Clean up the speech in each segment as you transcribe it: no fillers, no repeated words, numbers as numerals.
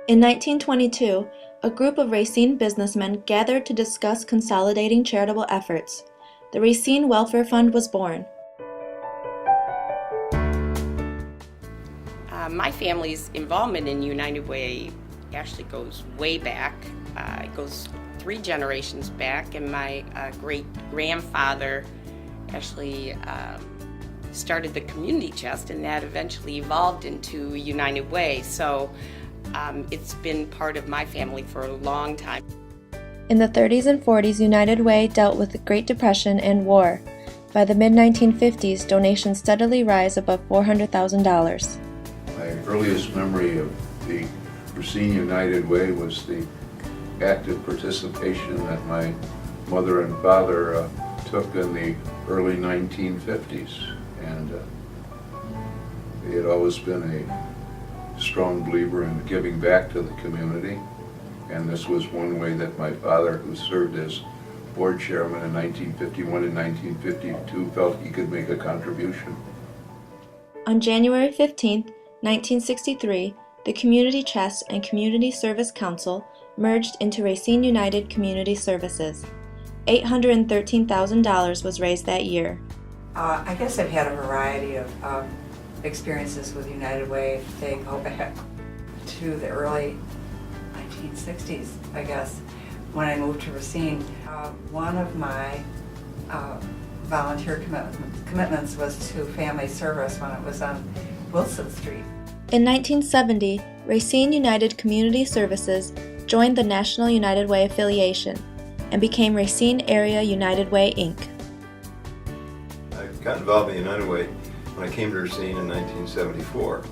In 1922, a group of Racine businessmen gathered to discuss consolidating charitable efforts. The Racine Welfare Fund was born. My family's involvement in United Way actually goes way back. It goes 3 generations back, and my great-grandfather actually started the community chest, and that eventually evolved into United Way. So it's been part of my family for a long time. In the 30s and 40s, United Way dealt with the Great Depression and war. By the mid-1950s, donations steadily rise above $400,000. My earliest memory of the Racine United Way was the active participation that my mother and father took in the early 1950s. And they had always been a strong believer in giving back to the community. And this was one way that my father, who served as board chairman in 1951 and 1952, felt he could make a contribution. On January 15, 1963, the Community Chest and Community Service Council merged into Racine United Community Services. $813,000 was raised that year. I guess I've had a variety of experiences with United Way. They go back to the early 1960s, I guess, when I moved to Racine. One of my volunteer commitments was to family service when it was on Wilson Street. In 1970, Racine United Community Services joined the National United Way affiliation and became Racine Area United Way, Inc. I got involved in United Way when I came to Racine in 1974,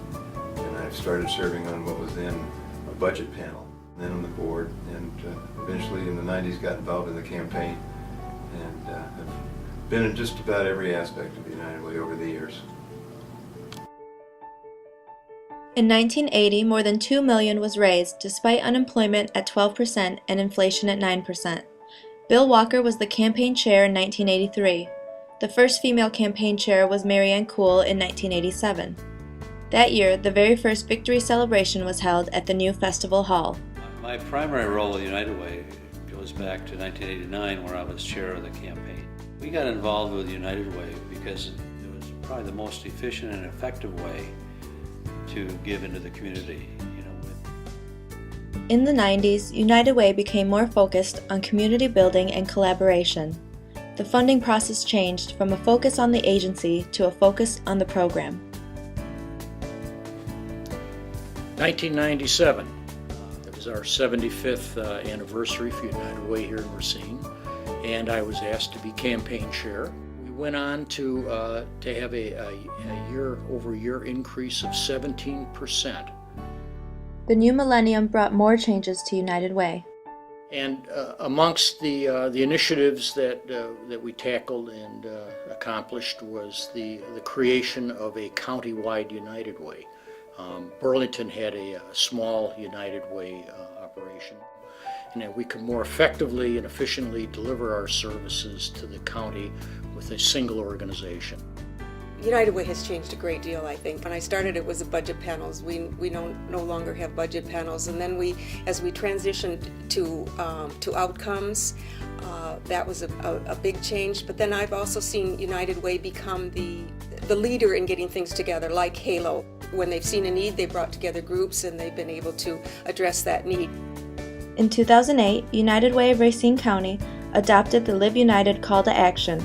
and I started serving on what was then a budget panel, then on the board, and eventually in the 90s got involved in the campaign, and have been in just about every aspect of United Way over the years. In 1980, more than $2 million was raised despite unemployment at 12% and inflation at 9%. Bill Walker was the campaign chair in 1983. The first female campaign chair was Mary Ann Cool in 1987. That year, the very first victory celebration was held at the new Festival Hall. My primary role with United Way goes back to 1989, where I was chair of the campaign. We got involved with United Way because it was probably the most efficient and effective way to give into the community. In the 90s, United Way became more focused on community building and collaboration. The funding process changed from a focus on the agency to a focus on the program. 1997, it was our 75th anniversary for United Way here in Racine, and I was asked to be campaign chair. We went on to have a year-over-year increase of 17%. The new millennium brought more changes to United Way. And amongst the initiatives that we tackled and accomplished was the creation of a county-wide United Way. Burlington had a small United Way operation, and that we could more effectively and efficiently deliver our services to the county with a single organization. United Way has changed a great deal, I think. When I started, it was the budget panels. We no longer have budget panels, and then as we transitioned to outcomes, that was a big change. But then I've also seen United Way become the leader in getting things together, like Halo. When they've seen a need, they brought together groups, and they've been able to address that need. In 2008, United Way of Racine County adopted the Live United call to action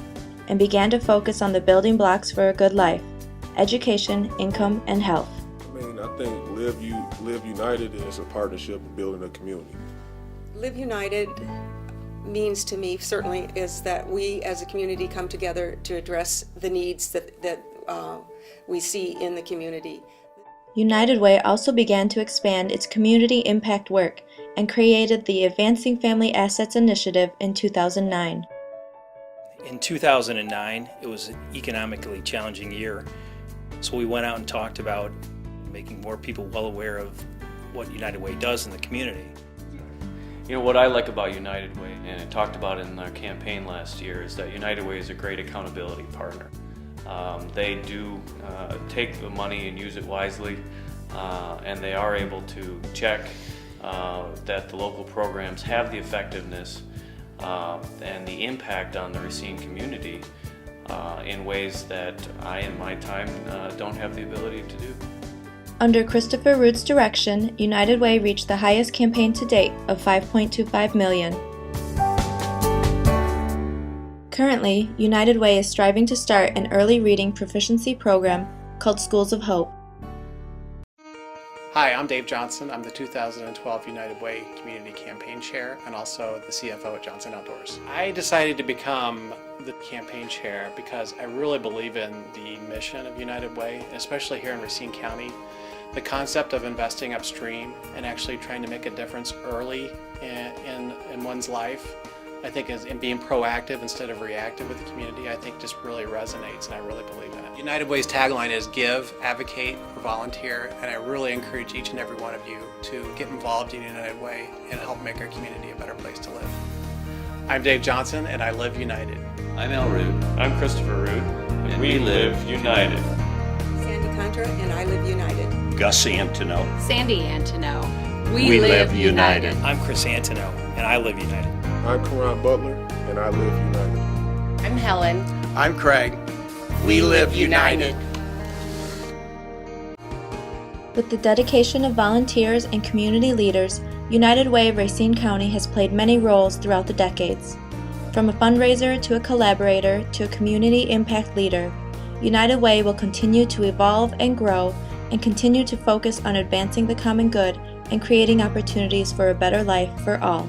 and began to focus on the building blocks for a good life: education, income, and health. I think Live United is a partnership of building a community. Live United means to me certainly is that we as a community come together to address the needs that we see in the community. United Way also began to expand its community impact work and created the Advancing Family Assets Initiative in 2009. In 2009, it was an economically challenging year, so we went out and talked about making more people well aware of what United Way does in the community. What I like about United Way, and I talked about it in our campaign last year, is that United Way is a great accountability partner. They do take the money and use it wisely. and they are able to check that the local programs have the effectiveness and the impact on the Racine community in ways that I, in my time, don't have the ability to do. Under Christopher Root's direction, United Way reached the highest campaign to date of $5.25 million. Currently, United Way is striving to start an early reading proficiency program called Schools of Hope. Hi, I'm Dave Johnson. I'm the 2012 United Way Community Campaign Chair and also the CFO at Johnson Outdoors. I decided to become the campaign chair because I really believe in the mission of United Way, especially here in Racine County. The concept of investing upstream and actually trying to make a difference early in one's life, I think, and being proactive instead of reactive with the community, I think just really resonates, and I really believe in it. United Way's tagline is give, advocate, volunteer, and I really encourage each and every one of you to get involved in United Way and help make our community a better place to live. I'm Dave Johnson, and I live United. I'm Al Root. I'm Christopher Root, and we live united. Sandy Contra, and I live united. Gus Antono. Sandy Antono. We live united. I'm Chris Antono, and I live united. I'm Karan Butler, and I live united. I'm Helen. I'm Craig. We live united. With the dedication of volunteers and community leaders, United Way of Racine County has played many roles throughout the decades. From a fundraiser to a collaborator to a community impact leader, United Way will continue to evolve and grow and continue to focus on advancing the common good and creating opportunities for a better life for all.